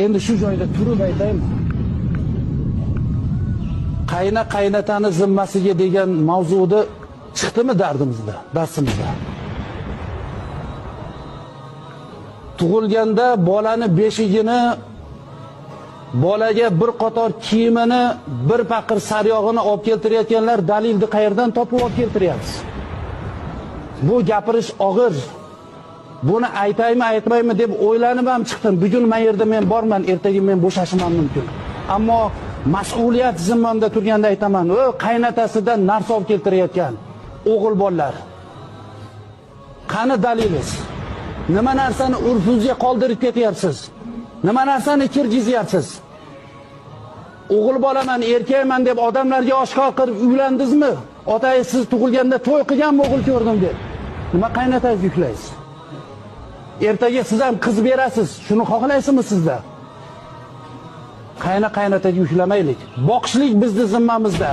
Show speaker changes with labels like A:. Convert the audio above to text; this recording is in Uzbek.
A: Endi shu joyda turib aytaymi? Qaynotani zimmasiga degan mavzuda chiqdimi dardimizda, darsimizda? Tug'ilganda bolani beshigini, bolaga bir qator kiyimini, bir paqir saryog'ini olib keltirayotganlar dalilni qayerdan topib olib keltiryapsiz? Bu gapirish og'ir. Buni aytaymi, aytmaymi deb o'ylanib ham chiqdim. Bugun men yerda men borman, ertaga men bo'shashimam mumkin. Ammo mas'uliyat zimmamda turganda aytaman, o qaynotasidan narsa olib keltirayotgan o'g'il bolalar. Qani dalilingiz? Nima narsani urfingizga qoldirib ketyapsiz? Nima narsani kirgizyapsiz? O'g'il bolaman, erkakman deb odamlarga oshkor qilib uylandingizmi? Otangiz siz tug'ilganda to'y qilganmi o'g'il ko'rdim deb? Nima qaynotangiz yuklaysiz? Ertaga siz ham qiz berasiz. Shuni xohlaysizmi sizda? Qaynotaga yuklamaylik. Boqishlik bizning zimmamizda.